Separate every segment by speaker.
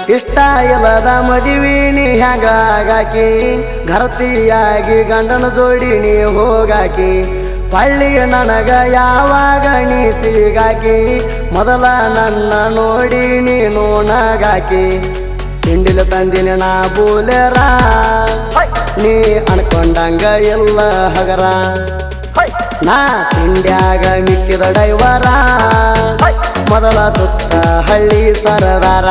Speaker 1: ಇಷ್ಟ ಇಲ್ಲದ ಮದುವಿನಿ ಹ್ಯಾಂಗಾಕಿ ಘರತಿಯಾಗಿ ಗಂಡನ ಜೋಡಿ ನೀ ಹೋಗಾಕಿ ಪಳ್ಳಿ ನನಗ ಯಾವಾಗ ನೀ ಸಿಗಾಕಿ ಮೊದಲ ನನ್ನ ನೋಡಿ ನೀನು ನಗಾಕಿ ತಿಂಡಿಲ ತಂದಿನ ನಾ ಬೂಲೆರ ನೀ ಅನ್ಕೊಂಡಂಗ ಎಲ್ಲ ಹಗರ ನಾ ತಿಂಡ್ಯಾಗ ಮಿಕ್ಕಿದ ಡೈವರ ಮೊದಲ ಸುತ್ತ ಹಳ್ಳಿ ಸರದಾರ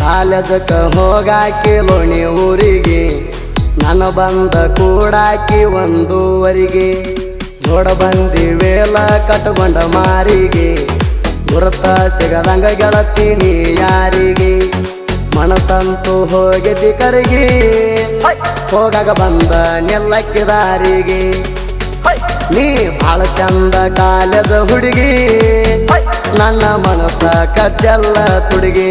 Speaker 1: ಕಾಲೇಜಕ್ಕೆ ಹೋಗಾಕಿ ಲೋಣಿ ಊರಿಗೆ ನಾನು ಬಂದ ಕೂಡಾಕಿ ಒಂದೂವರೆಗೆ ಜೋಡ ಬಂದಿ ವೇಲ ಕಟ್ಕೊಂಡ ಮಾರಿಗೆ ಗುರುತ ಸಿಗದಂಗ ಗೆಳತೀನಿ ಯಾರಿಗೆ ಮನಸ್ಸಂತೂ ಹೋಗಿದ್ದಿ ಕರಿಗೆ ಹೋಗಾಗ ಬಂದ ನೆಲ್ಲಕ್ಕಿ ದಾರಿಗೆ ನೀ ಭಾಳ ಚಂದ ಕಾಲೇಜ ಹುಡುಗಿ ನನ್ನ ಮನಸ್ಸ ಕದ್ದೆಲ್ಲ ತುಡುಗಿ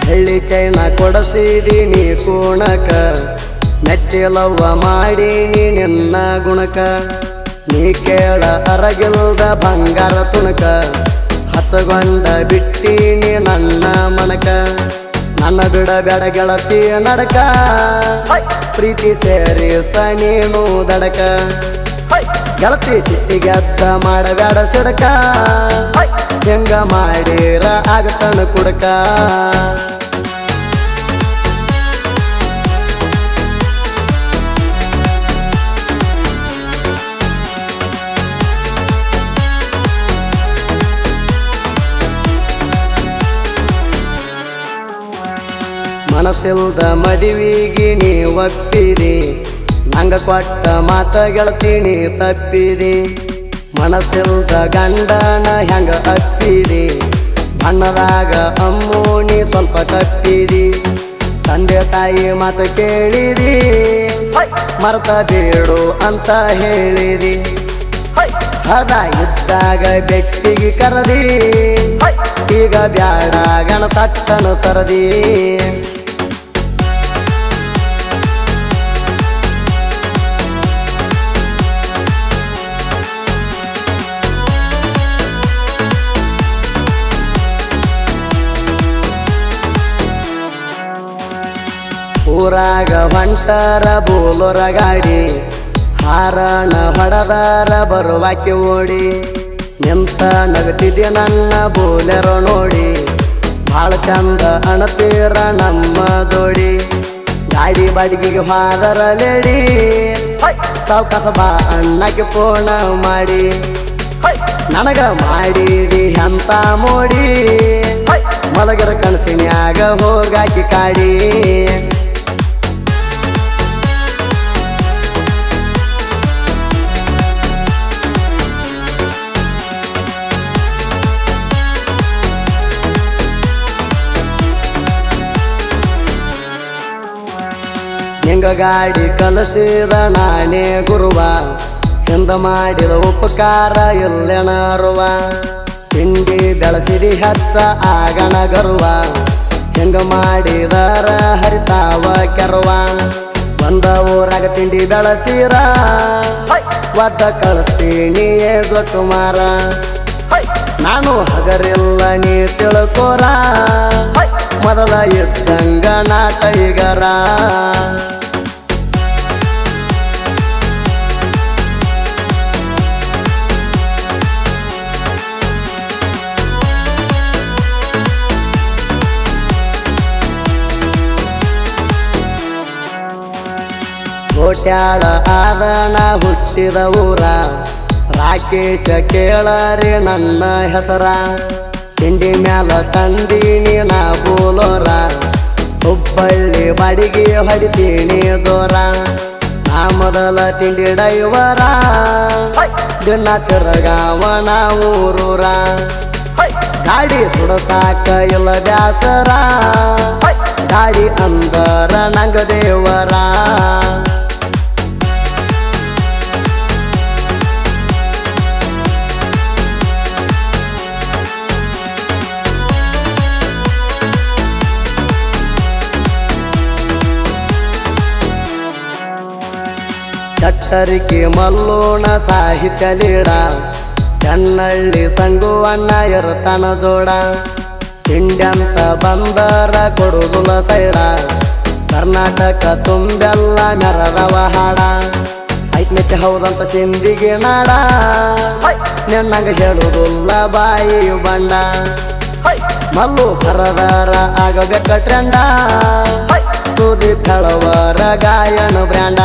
Speaker 1: ಬೆಳ್ಳಿ ಚೈನ ಕೊಡಸಿದೀನಿ ಕೂಣಕ ಮೆಚ್ಚಿಲವ್ವ ಮಾಡೀನಿ ನಿನ್ನ ಗುಣಕ ನೀ ಕೇಳ ಅರಗಿಲ್ದ ಬಂಗಾರ ತುಣಕ ಹಚ್ಚಗೊಂಡ ಬಿಟ್ಟೀನಿ ನನ್ನ ಮನಕ ನನ್ನ ಬಿಡಬೇಡ ಗೆಳತಿ ನಡಕ ಪ್ರೀತಿ ಸೇರಿ ನೀನು ದಡಕ ಗೆಳತಿ ಸಿಟ್ಟಿಗೆದ್ದ ಮಾಡಬೇಡ ಸಿಡಕ ಹೆಂಗ ಮಾಡಿರ ಆಗತನ ಕುಡಕ ಮನಸ್ಸಿಲ್ದ ಮದುವಿಗೆ ನೀ ಒಪ್ಪಿದಿ ನಂಗ ಕೊಟ್ಟ ಮಾತ ಗೆಳತೀನಿ ತಪ್ಪಿದಿ ಮನಸ್ಸಿಲ್ದ ಗಂಡನ ಹೆಂಗ ಅಪ್ಪಿದಿ ಬಣ್ಣದಾಗ ಅಮ್ಮು ನೀ ಸ್ವಲ್ಪ ಕಪ್ಪಿದಿ ತಂದೆ ತಾಯಿ ಮಾತು ಕೇಳಿದಿ ಮರ್ತ ಬೇಡು ಅಂತ ಹೇಳಿದಿ ಅದ ಇದ್ದಾಗ ಬೆಟ್ಟಿಗೆ ಕರದಿ ಈಗ ಬ್ಯಾಡ ಗಣ ಸಟ್ಟನು ಸರದಿ ಊರಾಗ ಹೊಂಟರ ಬೋಲೋರ ಗಾಡಿ ಹಾರಣ ಹೊಡೆದಾರ ಬರುವಾಕಿ ಓಡಿ ನಿಂತ ನಗತಿದ್ದೆ ನನ್ನ ಬೋಲೆರೋ ನೋಡಿ ಭಾಳ ಚಂದ ಅಣತೀರ ನಮ್ಮ ಜೋಡಿ ಗಾಡಿ ಬಾಡಿಗೆಗೆ ಹಾದರ ಲೇಡಿ ಸಾವ್ಕಾಸ ಬಾ ಅಣ್ಣಕ್ಕೆ ಫೋನ ಮಾಡಿ ನನಗ ಮಾಡಿದಿ ಅಂತ ಮೋಡಿ ಮಲಗರ ಕನಸಿನ್ಯಾಗ ಹೋಗಾಕಿ ಕಾಡಿ ಹಿಂಗ ಗಾಡಿ ಕಲಸಿದ ನಾನೇ ಗುರುವ ಹಿಂದ ಮಾಡಿದ ಉಪಕಾರ ಎಲ್ಲೆಣರುವ ತಿಂಡಿ ಬೆಳೆಸಿದಿ ಹೆಚ್ಚ ಆಗಣ ಗರುವ ಹಿಂಗ ಮಾಡಿದರ ಹರಿತಾವ ಕೆರವ ಬಂದ ಊರಾಗ ತಿಂಡಿ ಬೆಳಸಿರ ಒದ್ದ ಕಳಿಸ್ತೀನಿ ಕುಮಾರ ನಾನು ಹಗರಿಲ್ಲ ನೀ ತಿಳ್ಕೋರ ಮೊದಲ ಇದ್ದಂಗ ನಾಟೈಗರ ಕೋಟ್ಯಾಳ ಆದಣ ಹುಟ್ಟಿದ ಊರ ರಾಕೇಶ ಕೇಳರಿ ನನ್ನ ಹೆಸರ ತಿಂಡಿ ಮ್ಯಾಲ ತಂದೀನಿ ನಾ ಬೋಲೋರ ಹುಬ್ಬಳ್ಳಿ ಬಾಡಿಗೆ ಹೊಡಿತೀನಿ ಜೋರ ನಾ ಮೊದಲ ತಿಂಡಿ ಡೈವರ ದಿನ ತಿರುಗಾವ ನಾವು ಊರೂರ ಗಾಡಿ ಸುಡಸಾಕ ಇಲ್ಲ ಬ್ಯಾಸರ ಗಾಡಿ ಅಂದರ ನಂಗ ದೇವರ ಚಟ್ಟರಿಕೆ ಮಲ್ಲೋಣ ಸಾಹಿತ್ಯ ಲೀಡ ಕನ್ನಳ್ಳಿ ಸಂಗುವಣ್ಣ ಇರ್ತಾನ ಜೋಡ ತಿಂಡ್ಯಂತ ಬಂದರ ಕೊಡುದುಲ ಸೈಡ ಕರ್ನಾಟಕ ತುಂಬೆಲ್ಲ ಮೆರದವ ಹಾಡ ಸಾಹಿತ್ಯ ಮೆಚ್ಚ ಹೌದಂತ ಸಿಂದಿಗೆ ನಾಡ ನಿನ್ನಂಗ ಹೇಳುವುದಿಲ್ಲ ಬಾಯಿ ಬಂಡ ಮಲ್ಲು ಕರದಾರ ಆಗಬೇಕ ಟ್ರೆಂಡ ಸುದೀಪ್ ಹೇಳುವರ ಗಾಯನ ಬ್ರ್ಯಾಂಡ